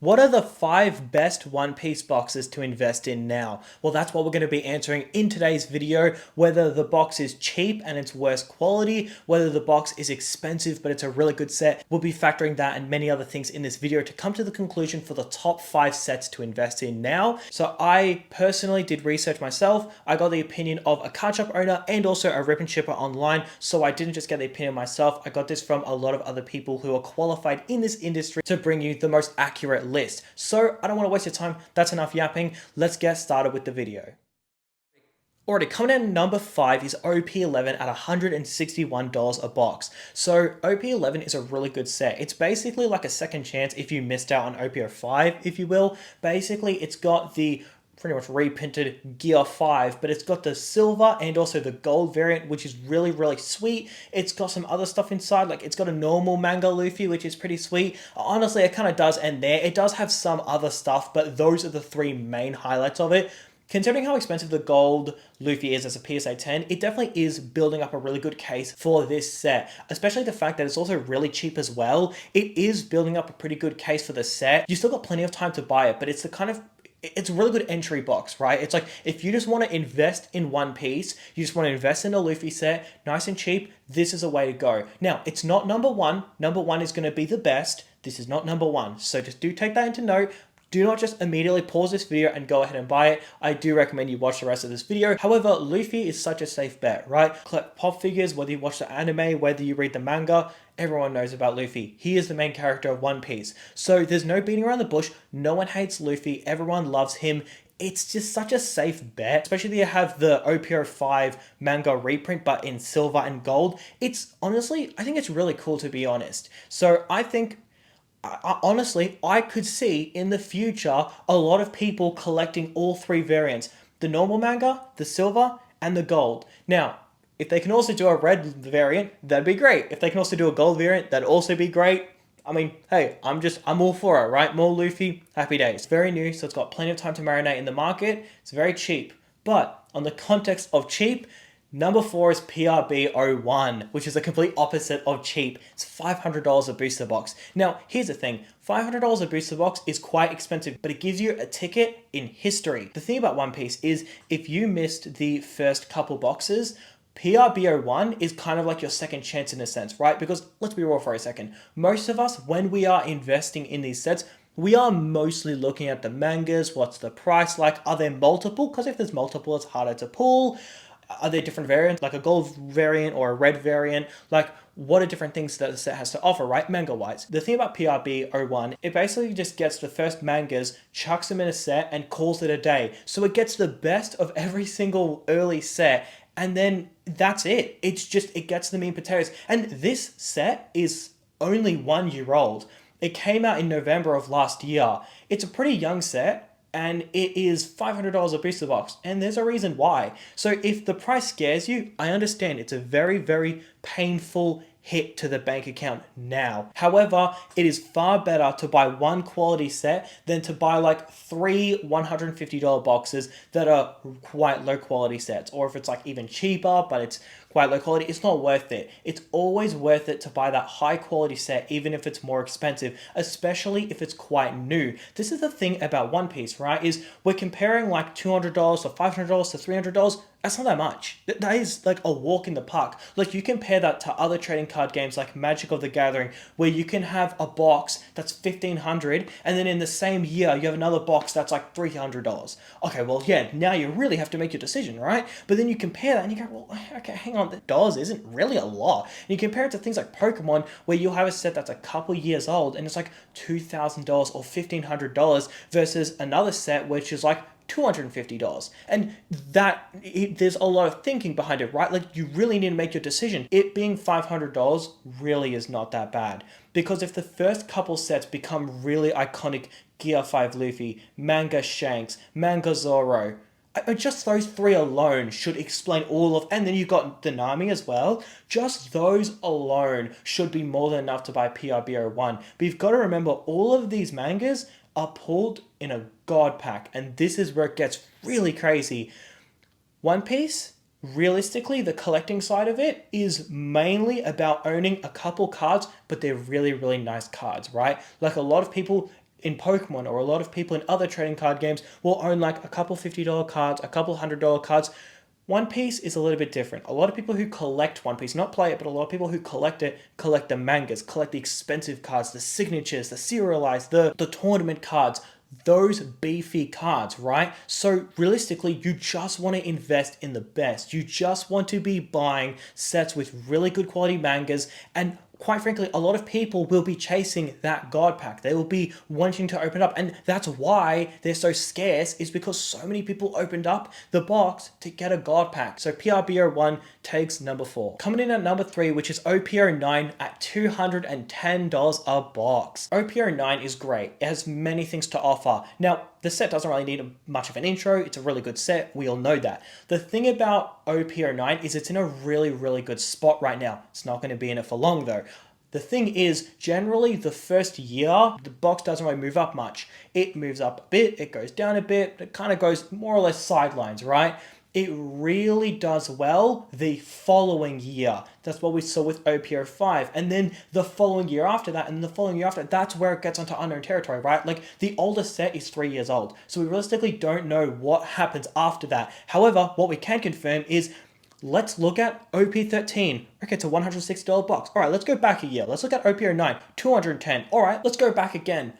What are the 5 best One Piece boxes to invest in now? Well, that's what we're going to be answering in today's video. Whether the box is cheap and it's worse quality, whether the box is expensive but it's a really good set, we'll be factoring that and many other things in this video to come to the conclusion for the top 5 sets to invest in now. So I personally did research myself. I got the opinion of a card shop owner and also a rip and shipper online. So I didn't just get the opinion myself. I got this from a lot of other people who are qualified in this industry to bring you the most accurate list. So I don't want to waste your time. That's enough yapping. Let's get started with the video. Alrighty, coming in number 5 is OP11 at $161 a box. So OP11 is a really good set. It's basically like a second chance if you missed out on OP05, if you will. Basically, it's got the pretty much reprinted Gear 5, but it's got the silver and also the gold variant, which is really, really sweet. It's got some other stuff inside, like it's got a normal manga Luffy, which is pretty sweet. Honestly, it kind of does end there. It does have some other stuff, but those are the 3 main highlights of it. Considering how expensive the gold Luffy is as a PSA 10, it definitely is building up a really good case for this set, especially the fact that it's also really cheap as well. It is building up a pretty good case for the set. You still got plenty of time to buy it, but it's it's a really good entry box, right? It's like, if you just want to invest in One Piece, you just want to invest in a Luffy set, nice and cheap, this is a way to go. Now, it's not number 1. Number 1 is going to be the best. This is not number 1. So just do take that into note. Do not just immediately pause this video and go ahead and buy it. I do recommend you watch the rest of this video. However, Luffy is such a safe bet, right? Collect pop figures, whether you watch the anime, whether you read the manga, everyone knows about Luffy. He is the main character of One Piece. So there's no beating around the bush. No one hates Luffy. Everyone loves him. It's just such a safe bet, especially that you have the OP05 manga reprint, but in silver and gold. It's honestly, I think it's really cool, to be honest. So I think, honestly, I could see in the future a lot of people collecting all 3 variants: the normal manga, the silver, and the gold. Now, if they can also do a red variant, that'd be great. If they can also do a gold variant, that'd also be great. I mean, hey, I'm all for it, right? More Luffy, happy days. It's very new, so it's got plenty of time to marinate in the market. It's very cheap. But on the context of cheap, number 4 is PRB01, which is the complete opposite of cheap. It's $500 a booster box. Now, here's the thing. $500 a booster box is quite expensive, but it gives you a ticket in history. The thing about One Piece is, if you missed the first couple boxes, PRB01 is kind of like your second chance in a sense, right? Because let's be real for a second. Most of us, when we are investing in these sets, we are mostly looking at the mangas. What's the price like? Are there multiple? Because if there's multiple, it's harder to pull. Are there different variants, like a gold variant or a red variant? Like, what are different things that the set has to offer, right? Manga-wise. The thing about PRB01, it basically just gets the first mangas, chucks them in a set, and calls it a day. So it gets the best of every single early set, and then that's it. It gets the meat and potatoes. And this set is only 1 year old. It came out in November of last year. It's a pretty young set, and it is $500 a booster box, and there's a reason why. So if the price scares you, I understand. It's a very, very painful hit to the bank account now. However, it is far better to buy 1 quality set than to buy like 3 $150 boxes that are quite low quality sets. Or if it's like even cheaper, but it's quite low quality, it's not worth it. It's always worth it to buy that high quality set, even if it's more expensive, especially if it's quite new. This is the thing about One Piece, right? Is we're comparing like $200 to $500 to $300. That's not that much. That is like a walk in the park. Like, you compare that to other trading card games like Magic of the Gathering, where you can have a box that's $1,500, and then in the same year you have another box that's like $300. Okay, well, yeah, now you really have to make your decision, right? But then you compare that and you go, well, okay, hang on, that dollars isn't really a lot. And you compare it to things like Pokemon, where you'll have a set that's a couple years old and it's like $2,000 or $1,500 versus another set which is like $250. And there's a lot of thinking behind it, right? Like, you really need to make your decision. It being $500 really is not that bad, because if the first couple sets become really iconic, Gear 5 Luffy, Manga Shanks, Manga Zoro, just those 3 alone should explain all of, and then you got the Nami as well. Just those alone should be more than enough to buy PRB01. But you've got to remember, all of these mangas are pulled in a god pack, and this is where it gets really crazy. One Piece, realistically, the collecting side of it is mainly about owning a couple cards, but they're really, really nice cards, right? Like, a lot of people, in Pokemon or a lot of people in other trading card games will own like a couple $50 cards, a couple $100 cards. One Piece is a little bit different. A lot of people who collect One Piece, not play it, but a lot of people who collect it, collect the mangas, collect the expensive cards, the signatures, the serialized, the tournament cards, those beefy cards, right? So realistically, you just want to invest in the best. You just want to be buying sets with really good quality mangas, and quite frankly, a lot of people will be chasing that God pack. They will be wanting to open up, and that's why they're so scarce, is because so many people opened up the box to get a God pack. So PRBO1 takes number 4. Coming in at number 3, which is OPO9 at $210 a box. OPO9 is great. It has many things to offer. Now, the set doesn't really need much of an intro. It's a really good set. We all know that. The thing about OPO9 is it's in a really, really good spot right now. It's not going to be in it for long though. The thing is, generally the first year, the box doesn't really move up much. It moves up a bit, it goes down a bit, it kind of goes more or less sidelines, right? It really does well the following year. That's what we saw with OPO5. And then the following year after that, and the following year after, that's where it gets onto unknown territory, right? Like the oldest set is 3 years old. So we realistically don't know what happens after that. However, what we can confirm is, let's look at OP13. Okay, it's a $160 box. All right, let's go back a year. Let's look at OPO9, 210. All right, let's go back again.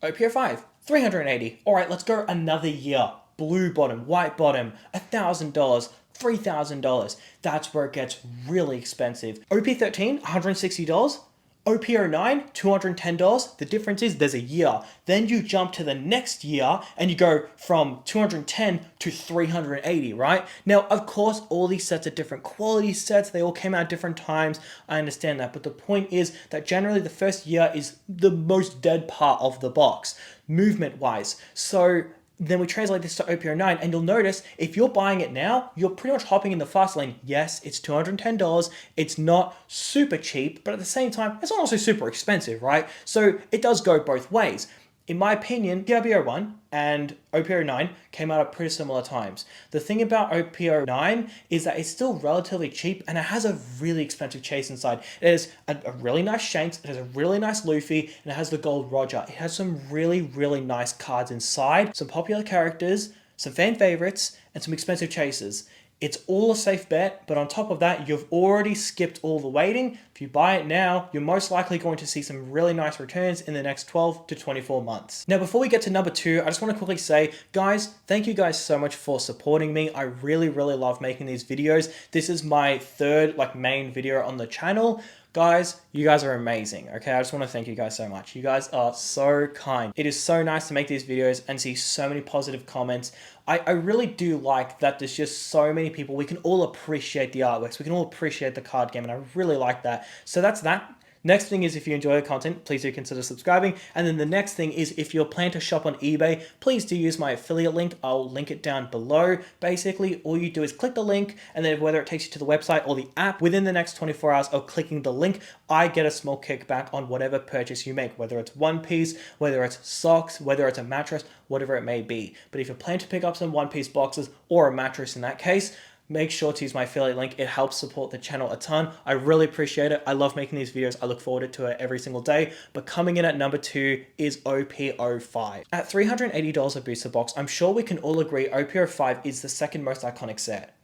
OPO5, 380. All right, let's go another year. Blue bottom, white bottom, $1,000, $3,000. That's where it gets really expensive. OP13, $160. OPO9, $210. The difference is there's a year. Then you jump to the next year and you go from 210 to 380, right? Now, of course, all these sets are different quality sets. They all came out at different times. I understand that. But the point is that generally the first year is the most dead part of the box, movement-wise. So then we translate this to OPO9, and you'll notice if you're buying it now, you're pretty much hopping in the fast lane. Yes, it's $210. It's not super cheap, but at the same time, it's not also super expensive, right? So it does go both ways. In my opinion, PRBO1 and OPO9 came out at pretty similar times. The thing about OPO9 is that it's still relatively cheap and it has a really expensive chase inside. It has a really nice Shanks, it has a really nice Luffy, and it has the Gold Roger. It has some really, really nice cards inside, some popular characters, some fan favorites, and some expensive chases. It's all a safe bet, but on top of that, you've already skipped all the waiting. If you buy it now, you're most likely going to see some really nice returns in the next 12 to 24 months. Now, before we get to number 2, I just want to quickly say, guys, thank you guys so much for supporting me. I really, really love making these videos. This is my third main video on the channel. Guys, you guys are amazing, okay? I just want to thank you guys so much. You guys are so kind. It is so nice to make these videos and see so many positive comments. I really do like that there's just so many people. We can all appreciate the artworks. We can all appreciate the card game, and I really like that. So that's that. Next thing is, if you enjoy the content, please do consider subscribing. And then the next thing is, if you're planning to shop on eBay, please do use my affiliate link. I'll link it down below. Basically, all you do is click the link, and then whether it takes you to the website or the app, within the next 24 hours of clicking the link, I get a small kickback on whatever purchase you make, whether it's One Piece, whether it's socks, whether it's a mattress, whatever it may be. But if you plan to pick up some One Piece boxes or a mattress in that case, make sure to use my affiliate link. It helps support the channel a ton. I really appreciate it. I love making these videos. I look forward to it every single day. But coming in at number 2 is OPO5. At $380 a booster box, I'm sure we can all agree OPO5 is the second most iconic set.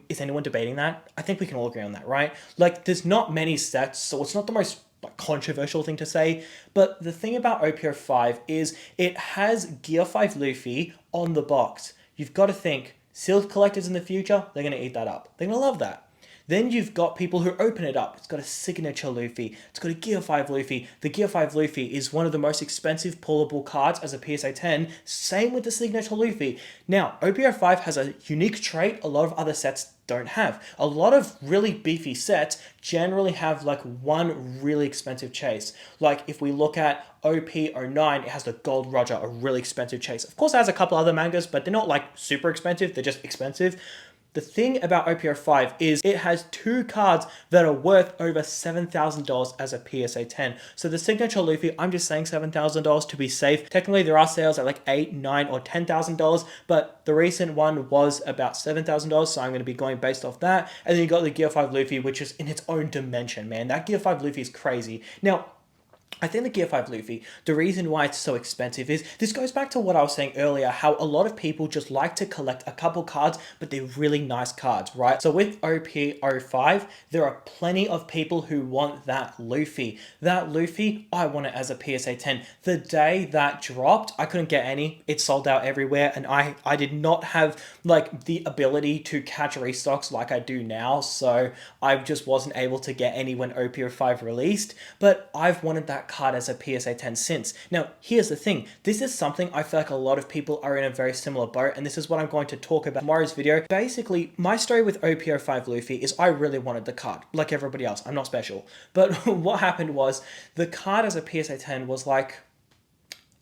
Is anyone debating that? I think we can all agree on that, right? There's not many sets, so it's not the most controversial thing to say. But the thing about OPO5 is it has Gear 5 Luffy on the box. You've got to think, sealed collectors in the future, they're going to eat that up. They're going to love that. Then you've got people who open it up. It's got a signature Luffy. It's got a Gear 5 Luffy. The Gear 5 Luffy is one of the most expensive pullable cards as a PSA 10. Same with the signature Luffy. Now, OPO5 has a unique trait a lot of other sets don't have. A lot of really beefy sets generally have one really expensive chase. If we look at OP09, it has the Gold Roger, a really expensive chase. Of course, it has a couple other mangas, but they're not super expensive. They're just expensive. The thing about OPO5 is it has 2 cards that are worth over $7,000 as a PSA 10. So the signature Luffy, I'm just saying $7,000 to be safe. Technically, there are sales at $8,000, $9,000, or $10,000, but the recent one was about $7,000, so I'm going to be going based off that. And then you got the Gear 5 Luffy, which is in its own dimension, man. That Gear 5 Luffy is crazy. Now, I think the Gear 5 Luffy, the reason why it's so expensive is, this goes back to what I was saying earlier, how a lot of people just like to collect a couple cards, but they're really nice cards, right? So with OP05, there are plenty of people who want that Luffy. That Luffy, I want it as a PSA 10. The day that dropped, I couldn't get any. It sold out everywhere, and I did not have like the ability to catch restocks like I do now, so I just wasn't able to get any when OP05 released, but I've wanted that card as a PSA 10 since. Now, here's the thing. This is something I feel like a lot of people are in a very similar boat, and this is what I'm going to talk about in tomorrow's video. Basically, my story with OP05 Luffy is I really wanted the card, like everybody else. I'm not special. But what happened was, the card as a PSA 10 was like,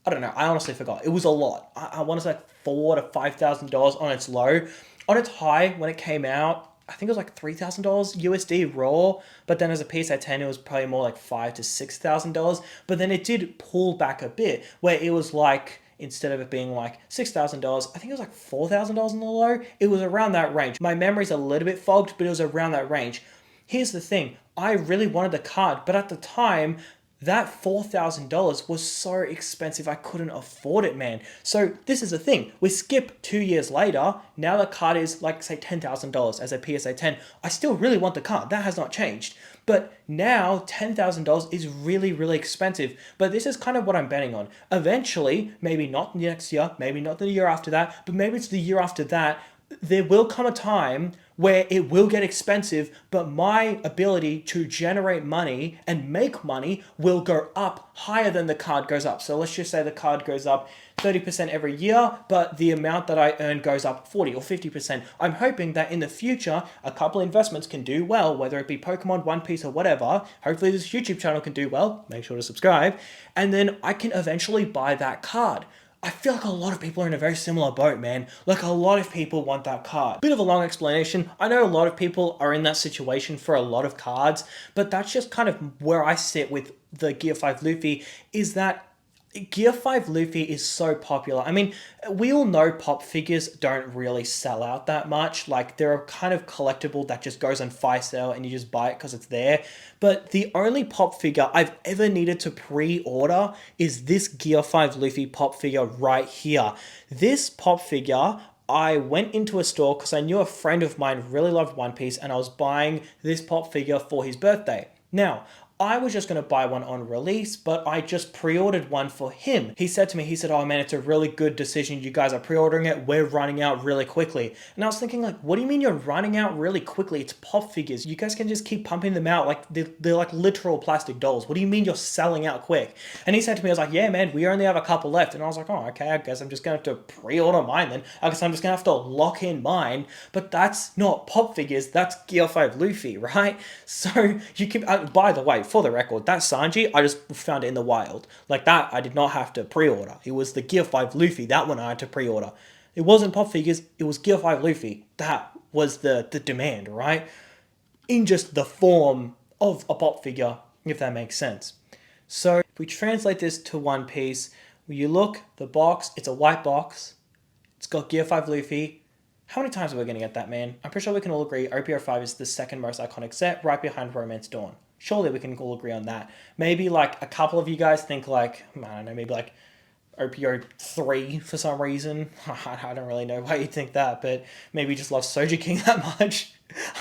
I don't know, I honestly forgot. It was a lot. I want to say like $4,000 to $5,000 on its low. On its high, when it came out, I think it was like $3,000 USD raw, but then as a PSA 10, it was probably more like $5,000 to $6,000. But then it did pull back a bit, where it was like, instead of it being like $6,000, I think it was like $4,000 in the low. It was around that range. My memory's a little bit fogged, but it was around that range. Here's the thing. I really wanted the card, but at the time, that $4,000 was so expensive, I couldn't afford it, man. So this is the thing. We skip 2 years later, now the card is like, say, $10,000 as a PSA 10. I still really want the card. That has not changed. But now $10,000 is really, really expensive. But this is kind of what I'm betting on. Eventually, maybe not next year, maybe not the year after that, but maybe it's the year after that, there will come a time where it will get expensive, but my ability to generate money and make money will go up higher than the card goes up. So let's just say the card goes up 30% every year, but the amount that I earn goes up 40 or 50%. I'm hoping that in the future, a couple investments can do well, whether it be Pokemon, One Piece, or whatever. Hopefully this YouTube channel can do well. Make sure to subscribe. And then I can eventually buy that card. I feel like a lot of people are in a very similar boat, man. Like, a lot of people want that card. Bit of a long explanation. I know a lot of people are in that situation for a lot of cards, but that's just kind of where I sit with the Gear 5 Luffy, is that Gear 5 Luffy is so popular. I mean, we all know pop figures don't really sell out that much. Like, they're a kind of collectible that just goes on fire sale and you just buy it because it's there. But the only pop figure I've ever needed to pre-order is this Gear 5 Luffy pop figure right here. This pop figure, I went into a store because I knew a friend of mine really loved One Piece, and I was buying this pop figure for his birthday. Now, I was just going to buy one on release, but I just pre-ordered one for him. He said to me, oh man, it's a really good decision. You guys are pre-ordering it. We're running out really quickly. And I was thinking, like, what do you mean you're running out really quickly? It's pop figures. You guys can just keep pumping them out. Like, they're like literal plastic dolls. What do you mean you're selling out quick? And he said to me, I was like, yeah, man, we only have a couple left. And I was like, oh, okay, I guess I'm just going to have to pre-order mine then. I guess I'm just going to have to lock in mine. But that's not pop figures. That's Gear 5 Luffy, right? So you can, by the way, for the record, that Sanji, I just found it in the wild. Like, that I did not have to pre-order. It was the Gear 5 Luffy, that one I had to pre-order. It wasn't pop figures, it was Gear 5 Luffy. That was the demand, right? In just the form of a pop figure, if that makes sense. So if we translate this to One Piece, when you look, the box, it's a white box. It's got Gear 5 Luffy. How many times are we going to get that, man? I'm pretty sure we can all agree OPR5 is the second most iconic set, right behind Romance Dawn. Surely we can all agree on that. Maybe like a couple of you guys think like, I don't know, maybe like OPO 3 for some reason. I don't really know why you think that, but maybe you just love Soja King that much.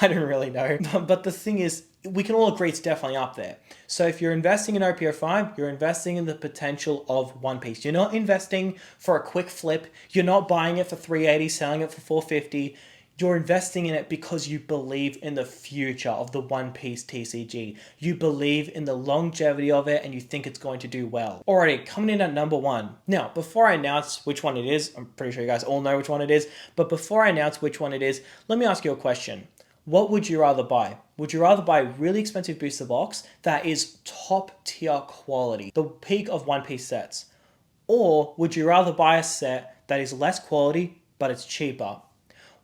I don't really know. But the thing is, we can all agree it's definitely up there. So if you're investing in OPO 5, you're investing in the potential of One Piece. You're not investing for a quick flip. You're not buying it for 380, selling it for 450. You're investing in it because you believe in the future of the One Piece TCG. You believe in the longevity of it and you think it's going to do well. Alrighty, coming in at number 1. Now, before I announce which one it is, I'm pretty sure you guys all know which one it is, but before I announce which one it is, let me ask you a question. What would you rather buy? Would you rather buy a really expensive booster box that is top tier quality, the peak of One Piece sets? Or would you rather buy a set that is less quality, but it's cheaper?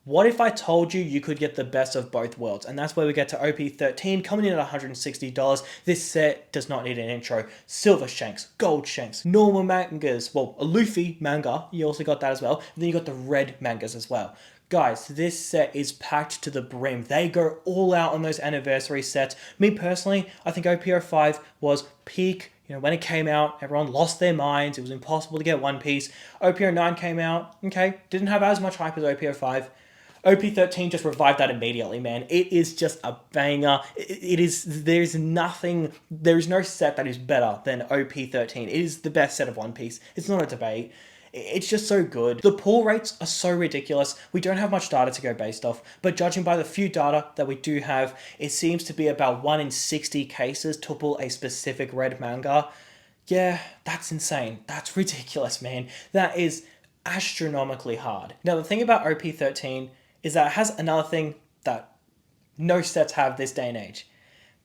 What if I told you you could get the best of both worlds? And that's where we get to OP13, coming in at $160. This set does not need an intro. Silver Shanks, Gold Shanks, normal mangas, well, a Luffy manga, you also got that as well. And then you got the red mangas as well. Guys, this set is packed to the brim. They go all out on those anniversary sets. Me personally, I think OPO5 was peak You know, when it came out, everyone lost their minds. It was impossible to get One Piece. OP09 came out. Okay, didn't have as much hype as OP05. OP13 just revived that immediately, man. It is just a banger. It is, there is no set that is better than OP13. It is the best set of One Piece. It's not a debate. It's just so good. The pull rates are so ridiculous. We don't have much data to go based off, but judging by the few data that we do have, it seems to be about 1 in 60 cases to pull a specific red manga. Yeah, that's insane. That's ridiculous, man. That is astronomically hard. Now, the thing about OP13 is that it has another thing that no sets have this day and age.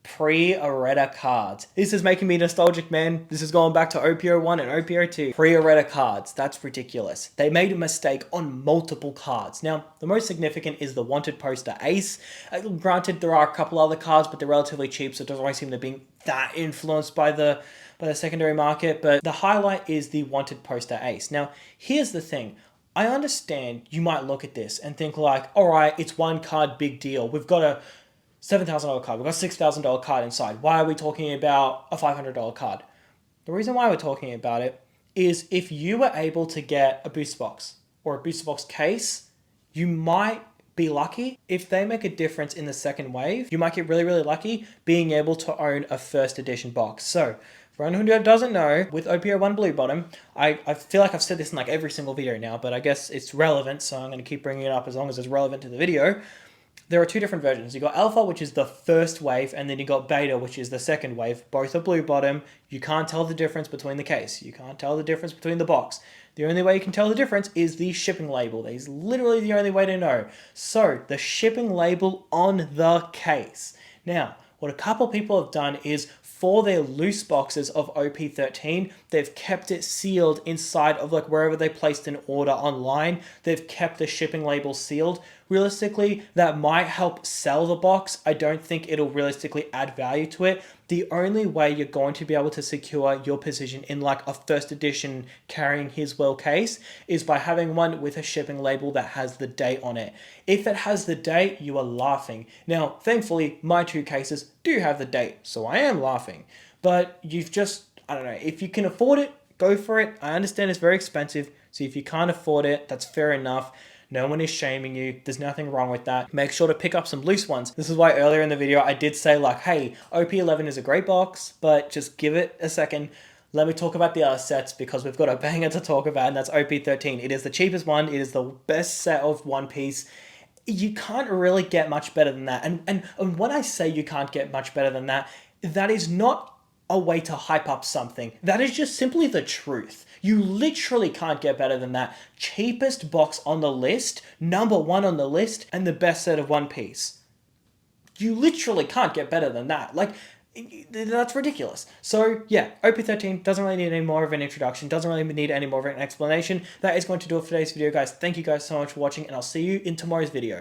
Pre-errata cards. This is making me nostalgic, man. This is going back to OP01 and OP02. Pre-errata cards. That's ridiculous. They made a mistake on multiple cards. Now, the most significant is the Wanted Poster Ace. Granted, there are a couple other cards, but they're relatively cheap, so it doesn't really seem to be that influenced by the secondary market. But the highlight is the Wanted Poster Ace. Now, here's the thing. I understand you might look at this and think like, all right, it's one card, big deal. We've got a $7,000 card. We've got a $6,000 card inside. Why are we talking about a $500 card? The reason why we're talking about it is if you were able to get a booster box or a booster box case, you might be lucky. If they make a difference in the second wave, you might get really, really lucky being able to own a first edition box. So for anyone who doesn't know, with OP01 Blue Bottom, I feel like I've said this in like every single video now, but I guess it's relevant, so I'm going to keep bringing it up as long as it's relevant to the video. There are two different versions. You got Alpha, which is the first wave, and then you got Beta, which is the second wave. Both are blue bottom. You can't tell the difference between the case. You can't tell the difference between the box. The only way you can tell the difference is the shipping label. That is literally the only way to know. So, the shipping label on the case. Now, what a couple people have done is for their loose boxes of OP13, they've kept it sealed inside of like wherever they placed an order online. They've kept the shipping label sealed. Realistically, that might help sell the box. I don't think it'll realistically add value to it. The only way you're going to be able to secure your position in like a first edition carrying his well case is by having one with a shipping label that has the date on it. If it has the date, you are laughing. Now, thankfully, my two cases do have the date, so I am laughing. But you've just, I don't know, if you can afford it, go for it. I understand it's very expensive, so if you can't afford it, that's fair enough. No one is shaming you. There's nothing wrong with that. Make sure to pick up some loose ones. This is why earlier in the video I did say like, hey, OP11 is a great box, but just give it a second. Let me talk about the other sets because we've got a banger to talk about, and that's OP13. It is the cheapest one. It is the best set of One Piece. You can't really get much better than that. And when I say you can't get much better than that, that is not a way to hype up something. That is just simply the truth. You literally can't get better than that. Cheapest box on the list, number one on the list, and the best set of One Piece. You literally can't get better than that. Like, that's ridiculous. So yeah, OP13 doesn't really need any more of an introduction, doesn't really need any more of an explanation. That is going to do it for today's video, guys. Thank you guys so much for watching, and I'll see you in tomorrow's video.